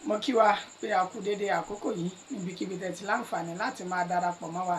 mo kí wa pé a kú dédé àkókò yìí níbikíbi tẹ́ ti láǹfààní láti máa darapọ̀ mọ́ wa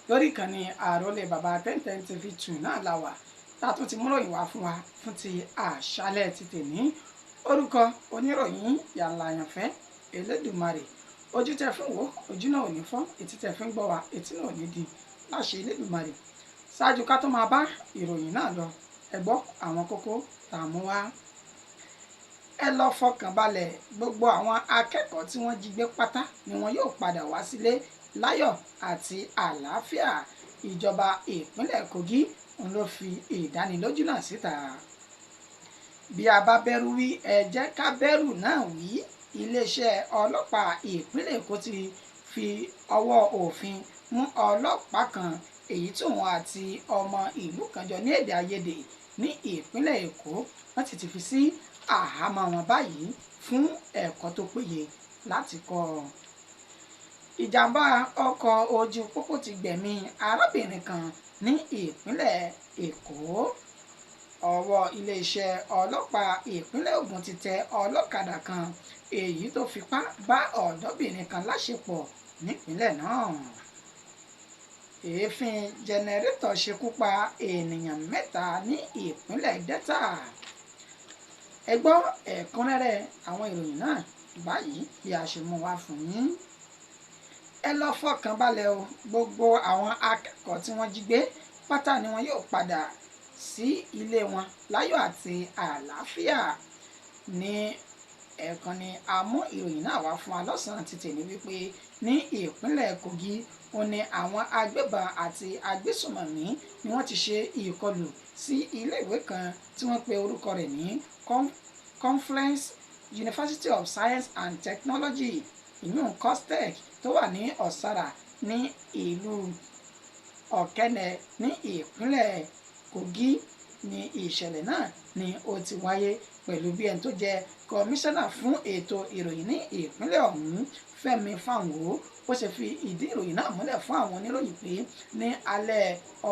lórí ìkànnì àròlé bàbá 1010 TV2 náà la wà tá a tún ti múròyìn wá fún wa fún ti àṣálẹ́ ti tèmi. Orúkọ oníròyìn Yànlá Àyànfẹ́ Elédùmarè. Ojú tẹ́ fi ń wò ojú náà ò ní fọ́, etí tẹ́ fi ń gbọ́ wa etí náà ò ní di láṣẹ Elédùmarè. Ṣáájú ká tó máa bá ìròyìn náà lọ, ẹ gbọ́ àwọn kókó tá a mú wá. Ẹ lọ fọkàn balẹ̀, gbogbo àwọn akẹ́kọ̀ọ́ tí wọ́n jí gbé pátá ni wọn yóò padà wá sílé láyọ̀ àti àlàáfíà. Ìjọba ìpínlẹ̀ Kogi ló fi ìdánilójú náà síta. Bí a bá bẹ̀rù wí, ẹ jẹ́ ká bẹ̀rù náà wí. Iléeṣẹ́ ọlọ́pàá ìpínlẹ̀ Èkó ti fi ọwọ́ òfin mú ọlọ́pàá kan èyí tí òun àti ọmọ ìlú kan jọ ní èdè àìyedè ní ìpínlẹ̀ Èkó. Wọ́n ti fi sí àhámọ́ wọn báyìí fún ẹ̀kọ́ tó péye láti kọ́. Ìjàmbá ọkọ̀ ojú pópó ti gbẹ̀mí arábìnrin kan ní ìpínlẹ̀ Èkó. Ọwọ́ iléeṣẹ́ ọlọ́pàá ìpínlẹ̀ Ògùn ti tẹ ọlọ́kadà kan èyí tó fipá bá ọ̀dọ́bìnrin kan láṣepọ̀ nípínlẹ̀ náà. Èéfín jẹnẹrétọ̀ ṣekú pa ènìyàn 3 ní ìpínlẹ̀ Delta. Ẹ gbọ́ ẹ̀kúnrẹ́rẹ́ àwọn ìròyìn náà báyìí bí a ṣe mú wá fún yín. Ẹ lọ fọkàn balẹ̀ o, gbogbo àwọn akẹ́kọ̀ọ́ tí wọ́n jí gbé pátá ni wọn yóò padà sí ilé wọn láyọ̀ àti àlàáfíà. Ní ẹ̀kan ni a mú ìròyìn náà wá fún wa lọ́sàn-án ti tèmi wípé ní ìpínlẹ̀ Kogi ó ní àwọn agbébọn àti agbésùmọ̀mí ni wọ́n ti ṣe ìkọlù sí iléèwé kan tí wọ́n pe orúkọ rẹ̀ ní Confluence University of Science and Technology ìyún COSTECH tó wà ní Ọ̀sára ní ìlú Ọ̀kẹ́nẹ̀ ní ìpínlẹ̀ Kogi. Ní ìṣẹ̀lẹ̀ náà ni ó ti wáyé pẹ̀lú bí ẹni tó jẹ́ kọmíṣánná fún ètò ìròyìn ní ìpínlẹ̀ ọ̀hún Fẹ́mi Fáńwò ó ṣe fi ìdí ìròyìn náà múlẹ̀ fún àwọn oníròyìn pé ní alẹ́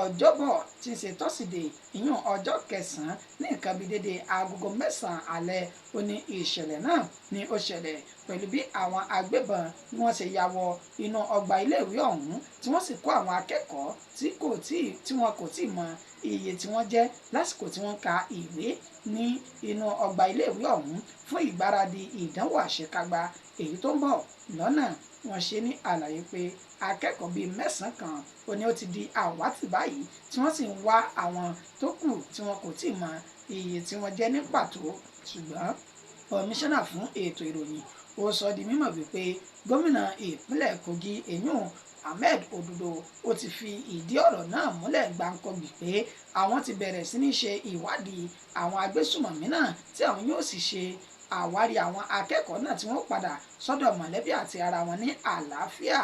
ọjọ́bọ̀ tí ń ṣe tọ́sídẹ̀ẹ́ ìyún ọjọ́ 9 ní nǹkan bíi dédé agogo 9 alẹ́ ó ní ìṣẹ̀lẹ̀ náà ni ó ṣẹlẹ̀ pẹ̀lú bí àwọn agbébọn ni wọ́n ṣe ya wọ inú ọgbà iléèwé ọ̀hún tí wọ́n sì kó àwọn akẹ́kọ̀ọ́ tí wọn kò tíì mọ iye tí wọ́n jẹ́ lásìkò tí wọ́n ka ìwé ní inú ọgbà iléèwé ọ̀hún fún ìgbáradì ìdánwò àṣekágbá èyí tó ń bọ̀ lọ́nà. Wọ́n ṣe ní àlàyé pé akẹ́kọ̀ọ́ bíi 9 kan ó ní ó ti di àwátì báyìí tí wọ́n sì ń wá àwọn tó kù tí wọn kò tíì mọ iye tí wọ́n jẹ́ ní pàtó. Ṣùgbọ́n kọmíṣánná fún ètò ìròyìn ó sọ di mímọ̀ wípé gómìnà ìpínlẹ̀ Kogi Enyun Ahmed Ododo ó ti fi ìdí ọ̀rọ̀ náà múlẹ̀ gbáǹkọ́gbì pé àwọn ti bẹ̀rẹ̀ sí ní ṣe ìwádìí àwọn agbésùmọ̀mí náà tí àwọn yóò sì ṣe àwárí àwọn akẹ́kọ̀ọ́ náà tí wọ́n padà sọ́dọ̀ mọ̀lẹ́bí àti ara wọn ní àlàáfíà.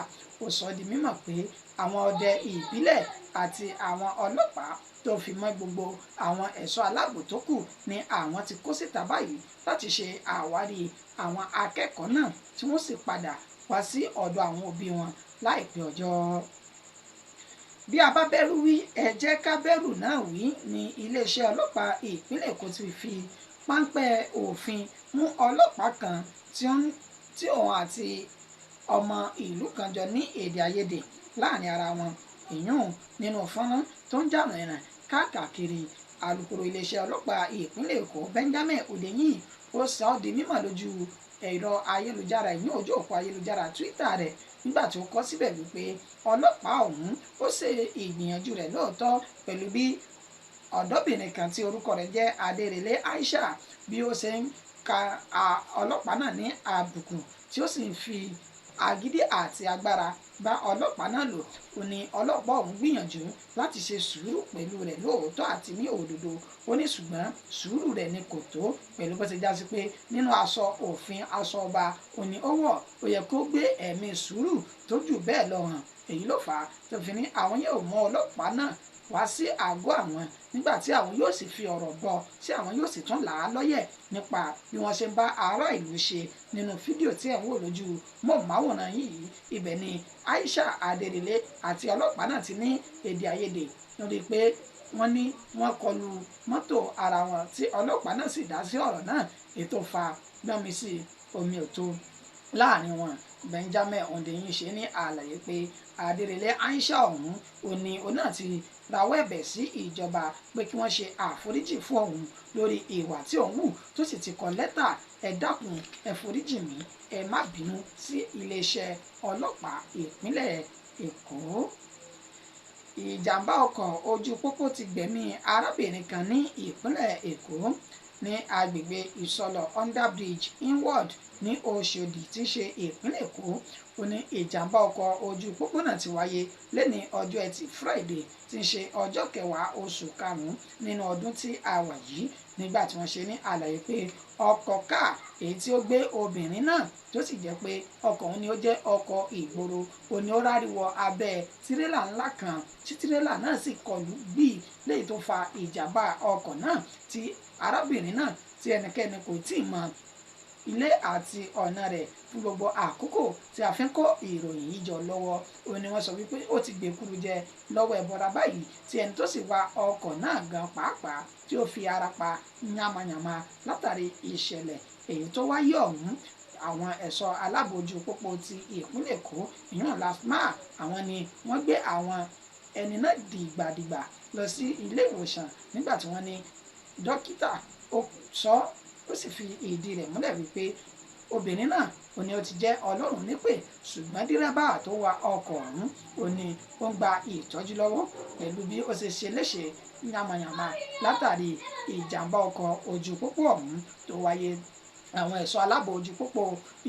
Ó sọ di mímọ̀ pé àwọn ọdẹ ìbílẹ̀ àti àwọn ọlọ́pàá tó fi mọ́ gbogbo àwọn ẹ̀ṣọ́ aláàbò tó kù ni àwọn ti kó síta báyìí láti ṣe àwárí àwọn akẹ́kọ̀ọ́ náà tí wọ́n sì padà wá sí ọ̀dọ̀ àwọn òbí wọn láìpẹ́ ọjọ́. Bí a bá bẹ̀rù wí, ẹ jẹ́ ká bẹ̀rù náà wí. Ní iléeṣẹ́ ọlọ́pàá ìpínlẹ̀ Èkó ti fi páńpẹ́ òfin mú ọlọ́pàá kan tí òun àti ọmọ ìlú kan jọ ní èdè àìyedè láàrin ara wọn ìyún nínú fọ́nrán tó ń jà rìnrìn káàkiri. Alukoro iléeṣẹ́ ọlọ́pàá ìpínlẹ̀ Èkó Benjamin Hundeyin ó sọ ọ́ di mímọ̀ lójú ẹ̀rọ ayélujára ìyún ojú òpó ayélujára Twitter rẹ̀ nígbà tí ó kọ síbẹ̀ wípé ọlọ́pàá ọ̀hún ó ṣe ìgbìyànjú rẹ̀ lóòótọ́ pẹ̀lú bí ọ̀dọ́bìnrin kan tí orúkọ rẹ̀ jẹ́ Adérẹ̀lẹ̀ Aisha bí ó ṣe ń ka ọlọ́pàá náà ní àbùkù tí ó sì ń fi agídí àti agbára bá ọlọ́pàá náà lò. Ó ní ọlọ́pàá ọ̀hún gbìyànjú láti ṣe sùúrù pẹ̀lú rẹ̀ lóòótọ́ àti ní òdodo. Ó ní ṣùgbọ́n sùúrù rẹ̀ ni kò tó pẹ̀lú bó ṣe já sí pé nínú aṣọ òfin aṣọ ọba ó ní ó wọ̀ ó yẹ kó gbé ẹ̀mí sùúrù tó jù bẹ́ẹ̀ lọ hàn. Èyí ló fà á tó fi ní àwọn yóò mú ọlọ́pàá náà wá sí àgọ́ àwọn nígbà tí àwọn yóò sì fi ọ̀rọ̀ bọ̀ tí àwọn yóò sì tún là á lọ́yẹ̀ nípa bí wọ́n ṣe ń bá ará ìlú ṣe. Nínú fídíò tí ẹ̀ ń wò lójú móhùnmáwòrán yìí, ibẹ̀ ni Aisha Adérẹ̀lẹ̀ àti ọlọ́pàá náà ti ní èdè àìyedè lórí pé wọ́n ní wọ́n kọlu mọ́tò ara wọn tí ọlọ́pàá náà sì dá sí ọ̀rọ̀ náà ètò fa gbọ́nmi sí omi òtó. láàrin wọn. Benjamin Hundeyin ṣe ní àlàyé pé Adérẹ̀lẹ̀ Aisha ọ̀hún òní òun náà ti rawọ́ ẹ̀bẹ̀ sí ìjọba pé kí wọ́n ṣe àforíjì fún òun lórí ìwà tí òun wù, tó sì ti kọ lẹ́tà ẹ dákun ẹ foríjì mí ẹ má bínú sí iléeṣẹ́ ọlọ́pàá ìpínlẹ̀ Èkó. Ìjàmbá ọkọ̀ ojú pópó ti gbẹ̀mí arábìnrin kan ní ìpínlẹ̀ Èkó ní agbègbè Ìsọlọ̀ underbridge inward ní Òṣòdì tí í ṣe ìpínlẹ̀ Èkó. Ó ní ìjàmbá ọkọ̀ ojú pópó náà ti wáyé lẹ́ni ọjọ́ Ẹtì Friday tí ń ṣe ọjọ́ 10 oṣù karùn-ún nínú ọdún tí a wà yìí, nígbà tí wọ́n ṣe ní àlàyé pé ọkọ̀ káà èyí tí ó gbé obìnrin náà tó sì jẹ́ pé ọkọ̀ òun ni ó jẹ́ ọkọ̀ ìgboro òní ó rárí wọ abẹ́ tirẹ́là ńlá kan tí tirẹ́là náà sì kọlù gbìí léyìí tó fa ìjàmbá ọkọ̀ náà tí arábìnrin náà tí ẹnikẹ́ni kò tí ì mọ ilé àti ọ̀nà rẹ̀ fún gbogbo àkókò tí a fi ń kó ìròyìn yìí jọ lọ́wọ́. Ó ní wọ́n sọ wípé ó ti gbèkúrú jẹ lọ́wọ́ ẹ̀bọra báyìí tí ẹni tó sì wa ọkọ̀ náà gan pàápàá tí ó fi ara pa yàmàyàmà látàrí ìṣẹ̀lẹ̀ èyí tó wáyé ọ̀hún. Àwọn ẹ̀ṣọ́ alábòójú pópó ti ìpínlẹ̀ Èkó ìyàn LASTMA àwọn ni wọ́n gbé àwọn ẹni náà dìgbàdìgbà lọ sí ilé ìwòsàn nígbà tí wọ́n ní dókítà ó sọ ó sì fi ìdí rẹ̀ múlẹ̀ wípé obìnrin náà ó ní ó ti jẹ́ Ọlọ́run nípè, ṣùgbọ́n dírẹ́bà tó wa ọkọ̀ ọ̀hún ó ní ó ń gba ìtọ́jú lọ́wọ́ pẹ̀lú bí ó ṣe ṣe léṣe yàmàyàmà látàrí ìjàmbá ọkọ̀ ojú pópó ọ̀hún tó wáyé. Àwọn ẹ̀ṣọ́ aláàbò ojú pópó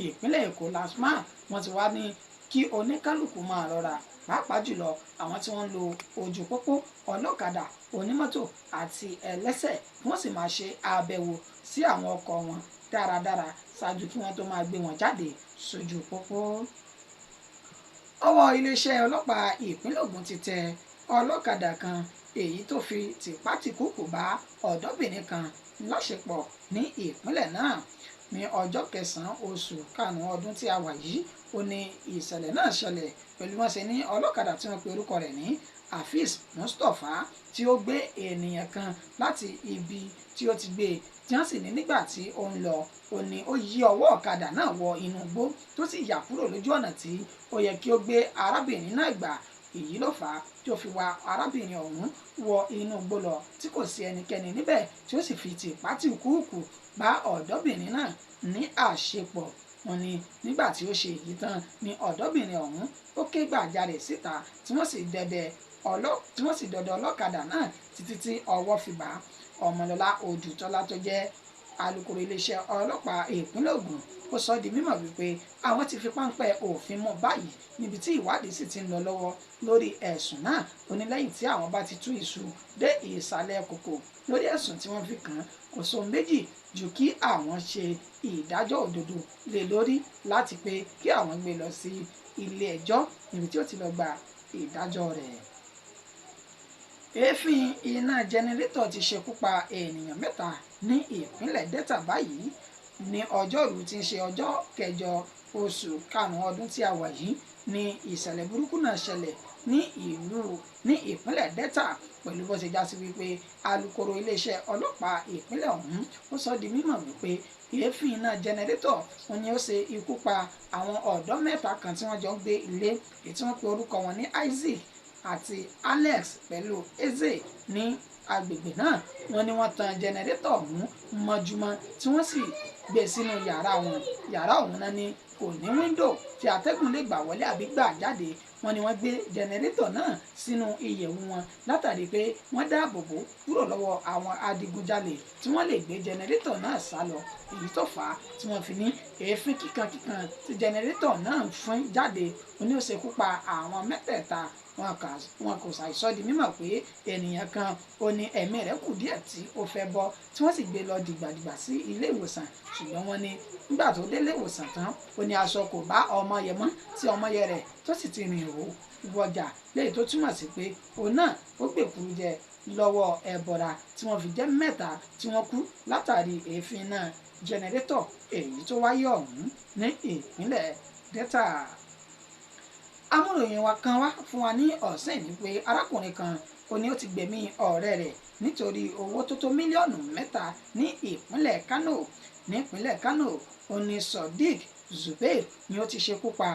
ìpínlẹ̀ Èkó LASTMA wọ́n ti wá ní kí oníkálukú máa rọra, pàápàá jùlọ àwọn tí wọ́n ń lo ojú pópó, ọlọ́kadà, onímọ́tò àti ẹlẹ́sẹ̀, wọ́n sì máa ṣe àbẹ̀wò sí àwọn ọkọ̀ wọn dáradára ṣáájú kí wọ́n tó máa gbé wọn jáde sójú pópó. Ọwọ́ iléeṣẹ́ ọlọ́pàá ìpínlẹ̀ Ògùn ti tẹ ọlọ́kadà kan èyí tó fi tìpátìkúùkù bá ọ̀dọ́bìnrin kan láṣepọ̀ ní ìpínlẹ̀ náà. Ní ọjọ́ 9 oṣù karùn-ún ọdún tí a wà yìí ó ní ìṣẹ̀lẹ̀ náà ṣẹlẹ̀ pẹ̀lú wọ́n ṣe ní ọlọ́kadà tí wọ́n pe orúkọ rẹ̀ ní Hafiz Mustapha tí ó gbé ènìyàn kan láti ibi tí ó ti gbé tí wọ́n sì ní nígbà tí ó ń lọ ó ní ó yí ọwọ́ ọ̀kadà náà wọ inú igbó tó sì yà kúrò lójú ọ̀nà tí ó yẹ kí ó gbé arábìnrin náà gbà. Èyí ló fà á tí ó fi wa arábìnrin ọ̀hún wọ inú igbó lọ tí kò sí ẹnikẹ́ni níbẹ̀ tí ó sì fi tìpátìkúùkù bá ọ̀dọ́bìnrin náà ní àṣepọ̀. Wọ́n ní nígbà tí ó ṣe èyí tán ni ọ̀dọ́bìnrin ọ̀hún ó ké gbàjarè síta tí wọ́n sì dọdẹ ọlọ́kadà náà títí tí ọwọ́ fi bá. Ọmọlọ́lá Odùtọ́lá tó jẹ́ alukoro iléeṣẹ́ ọlọ́pàá ìpínlẹ̀ Ògùn ó sọ di mímọ̀ wípé àwọn ti fi páńpẹ́ òfin mú báyìí níbi tí ìwádìí sì ti ń lọ lọ́wọ́ lórí ẹ̀sùn náà. Ó ní lẹ́yìn tí àwọn bá ti tú iṣu dé ìsàlẹ̀ kòkò lórí ẹ̀sùn tí wọ́n fi kàn án kò sóhun méjì ju kí àwọn ṣe ìdájọ́ òdodo lé lórí láti pé kí àwọn gbé lọ sí ilé ẹjọ́ níbi tí ó ti lọ gba ìdájọ́ rẹ̀. Èéfín iná jẹnẹrétọ̀ ti ṣekú pa ènìyàn 3 ní ìpínlẹ̀ Delta báyìí. Ní ọjọ́rú tí ń ṣe ọjọ́ 9 oṣù karùn-ún ọdún tí a wà yìí ní ìṣẹ̀lẹ̀ burúkú náà ṣẹlẹ̀ ní ìpínlẹ̀ Delta pẹ̀lú bó ṣe já sí wípé alukoro iléeṣẹ́ ọlọ́pàá ìpínlẹ̀ ọ̀hún ó sọ di mímọ̀ wípé èéfín iná jẹnẹrétọ̀ wọn ni ó ṣe ikú pa àwọn ọ̀dọ́ 3 kan tí wọ́n jọ ń gbé ilé èyí tí wọ́n pe orúkọ wọn ní Isaac àti Alex pẹ̀lú Eze ní agbègbè náà. Wọ́n ní wọ́n tan jẹnẹrétọ̀ ọ̀hún mọ́júmọ́ tí wọ́n sì gbé sínú yàrá wọn. Yàrá ọ̀hún náà ní kò ní wíńdò tí atẹ́gùn lè gbà wọlé àbí gbà jáde. Wọ́n ní wọ́n gbé jẹnẹrétọ̀ náà sínú ìyẹ̀wù wọn látàrí pé wọ́n dáàbò bò kúrò lọ́wọ́ àwọn adigunjalè tí wọ́n lè gbé jẹnẹrétọ̀ náà sá lọ. Èyí tó fà á tí wọ́n fi ní èéfín kíkankíkan tí jẹnẹrétọ̀ náà ń fún jáde ó ní ó ṣekú pa àwọn 3. Wọn kò ṣàìsọ di mímọ̀ pé ènìyàn kan ó ní ẹ̀mí rẹ̀ kù díẹ̀ tí ó fẹ́ bọ́ tí wọ́n sì gbé lọ dìgbàdìgbà sí ilé ìwòsàn, ṣùgbọ́n wọ́n ní nígbà tó dé ilé ìwòsàn tán ó ní aṣọ kò bá ọmọ yẹn mọ́ tí ọmọ yẹn rẹ̀ tó sì ti rìn ìhòòhò wọjà léyìí tó túmọ̀ sí pé òun náà ó gbèkúrú jẹ lọ́wọ́ ẹbọra tí wọ́n fi jẹ́ 3 tí wọ́n kú látàrí èéfín náà jẹnẹrétọ̀ èyí tó wáyé ọ̀hún ní ìpínlẹ̀ Delta. Amúròyìn wa kan wá fún wa ní ọ̀sẹ̀ ní pé arákùnrin kan ó ní ó ti gbẹ̀mí ọ̀rẹ́ rẹ̀ nítorí owó tó tó mílíọ̀nù 3 ní ìpínlẹ̀ Kano. Nípínlẹ̀ Kano ó ní Sodiq Zubair ni ó ti ṣekú pa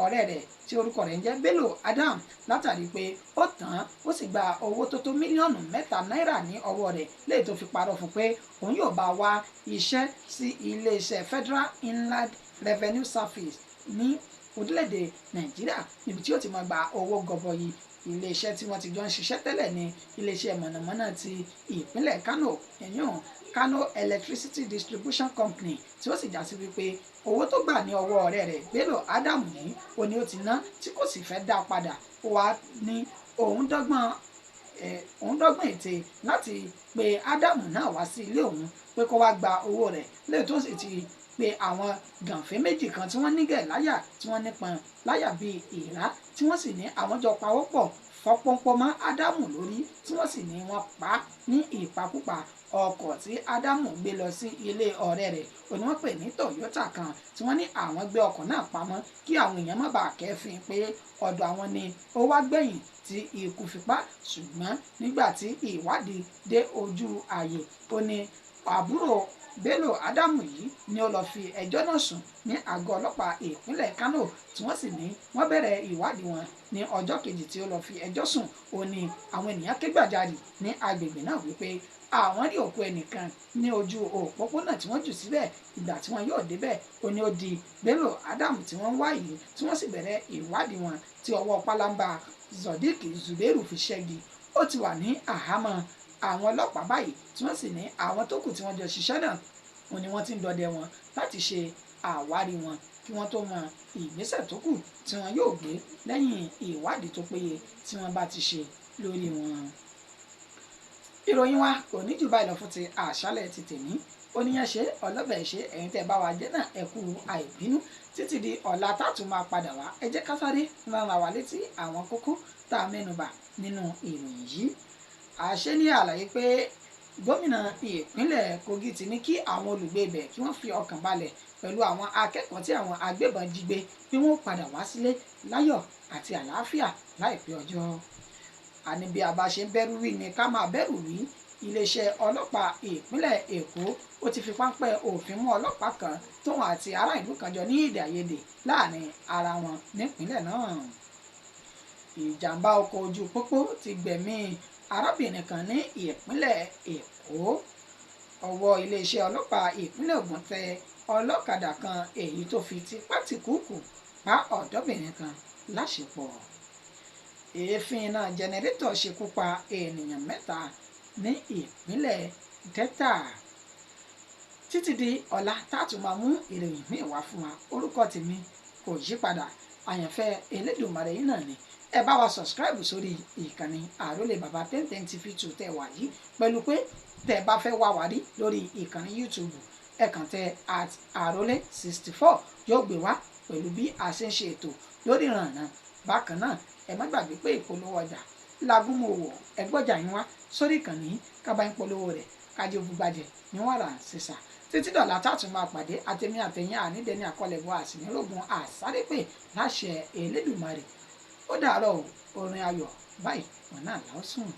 ọ̀rẹ́ rẹ̀ tí orúkọ rẹ̀ ń jẹ́ Bello Adam látàrí pé ó tàn ó sì gba owó tó tó mílíọ̀nù 3 náírà ní ọwọ́ rẹ̀ léyìí tó fi parọ́ fún pé òun yóò bá wá iṣẹ́ sí iléeṣẹ́ Federal Inland Revenue Service ní orílẹ̀-èdè Nàìjíríà níbi tí ó ti máa gba owó gọbọyì. Iléeṣẹ́ tí wọ́n ti jọ ń ṣiṣẹ́ tẹ́lẹ̀ ní iléeṣẹ́ mọ̀nàmọ́ná ti ìpínlẹ̀ Kano ẹ̀yún Kano Electricity Distribution Company tí ó sì já sí wípé owó tó gbà ní ọwọ́ ọ̀rẹ́ rẹ̀ Bello Adam yìí ó ní ó ti ná tí kò sì fẹ́ dá padà ó wá ní òun dọ́gbọ́n ète láti pe Adam náà wá sí ilé òun pé kó wá gba owó rẹ̀ lẹ́yìn tó sì ti pe àwọn gànfẹ́ méjì kan tí wọ́n nígẹ̀ láyà tí wọ́n nípọn láyà bíi ìrá tí wọ́n sì ní àwọn jọ pawọ́pọ̀ fọpọ́npọ́ mọ́ Ádámù lórí tí wọ́n sì ní wọ́n pa á ní ìpakúpa. Ọkọ̀ tí Ádámù gbé lọ sí ilé ọ̀rẹ́ rẹ̀ òní wọ́n pè ní Toyota kan tí wọ́n ní àwọn gbé ọkọ̀ náà pamọ́ kí àwọn èèyàn má bàa kẹ́fìn pé ọ̀dọ̀ àwọn ni ó wá gbẹ̀yìn tí ikú fi pa. Ṣùgbọ́n nígbà tí ìwádìí dé ojú ààyè ó ní àbúrò Bello Adam yìí ni ó lọ fi ẹjọ́ náà sùn ní àgọ́ ọlọ́pàá ìpínlẹ̀ Kano tí wọ́n sì ní wọ́n bẹ̀rẹ̀ ìwádìí wọn ní ọjọ́ kejì tí ó lọ fi ẹjọ́ sùn ó ní àwọn ènìyàn ké gbàjarì ní agbègbè náà wípé àwọn rí òkú ẹnìkan ní ojú òpópónà tí wọ́n jù síbẹ̀. Ìgbà tí wọ́n yóò débẹ̀ ó ní ó di Bello Adam tí wọ́n ń wá yìí tí wọ́n sì bẹ̀rẹ̀ ìwádìí wọn tí ọwọ́ pálábá Sodiq Zubairu fi ṣẹ́gi. Ó ti wà ní àhámọ́ àwọn ọlọ́pàá báyìí tí wọ́n sì ní àwọn tó kù tí wọ́n jọ ṣiṣẹ́ náà wọ́n ní wọ́n ti ń dọdẹ wọn láti ṣe àwárí wọn kí wọ́n tó mọ ìgbésẹ̀ tó kù tí wọ́n yóò gbé lẹ́yìn ìwádìí tó péye tí wọ́n bá ti ṣe lórí wọn. Ìròyìn wa kò ní jù báyìí lọ fún ti àṣálẹ́ ti tèmi. Oníyàn ṣe ọlọ́bẹ̀ ṣe ẹ̀yin tẹ́ bá wa jẹ́ náà ẹ kú àìbínú títí di ọ̀la tààtù máa padà wá. Ẹ jẹ́ ká sáré rán wa létí àwọn kókó tá a mẹ́nubà nínú ìròyìn yìí. Àṣẹ ní àlàyé pé gómìnà ìpínlẹ̀ Kogi ti ní kí àwọn olùgbé ibẹ̀ kí wọ́n fi ọkàn balẹ̀ pẹ̀lú àwọn akẹ́kọ̀ọ́ tí àwọn agbébọn jí gbé bí wọ́n padà wá sílé láyọ̀ àti àlàáfíà láìpẹ́ ọjọ́. Àní bí a bá ṣe ń bẹ̀rù wí ni ká máa bẹ̀rù wí. Iléeṣẹ́ ọlọ́pàá ìpínlẹ̀ Èkó ó ti fi páńpẹ́ òfin mú ọlọ́pàá kan tóun àti ará ìlú kan jọ ní èdè àìyedè láàrin ara wọn nípínlẹ̀ náà. Ìjàmbá ọkọ̀ ojú pópó ti gbẹ̀mí arábìnrin kan ní ìpínlẹ̀ Èkó. Ọwọ́ iléeṣẹ́ ọlọ́pàá ìpínlẹ̀ Ògùn tẹ ọlọ́kadà kan èyí tó fi tipátìkúùkù bá ọ̀dọ́bìnrin kan láṣepọ̀. Èéfín iná jẹnẹrétọ̀ ṣekú pa ènìyàn 3 ní ìpínlẹ̀ Delta. Títí di ọ̀la táàtù máa mú ìròyìn míì wá fún wa. Orúkọ tèmi kò yí padà, àyànfẹ́ Elédùmarè yìí náà ni. Ẹ bá wa subscribe sórí ìkànnì Àrólé Bàbá 1010 TV2 tẹ́ wà yìí pẹ̀lú pé tẹ́ bá fẹ́ wá wá rí lórí ìkànnì YouTube ẹ kàn tẹ @Arole64 yóò gbé wá pẹ̀lú bí a ṣe ń ṣe ètò lórí ìrànà. Bákan náà ẹ má gbàgbé pé ìpolówó ọjà lágúnmọ̀ òwò ẹgbọ́jà yín wá sórí ìkànnì kábà ń polówó rẹ̀ kájọ gbúgbàjẹ́ ní wàrà ṣẹṣà. Títí dọ̀là táàtù máa pàdé àtẹ̀mí àtẹ̀yìn ànídẹ́ni àkọlẹ̀bọ àsìnírògùn àsárépè láṣẹ Elédùmarè. Ó dàárọ̀ orin ayọ̀ báyìí wọn náà lásùn.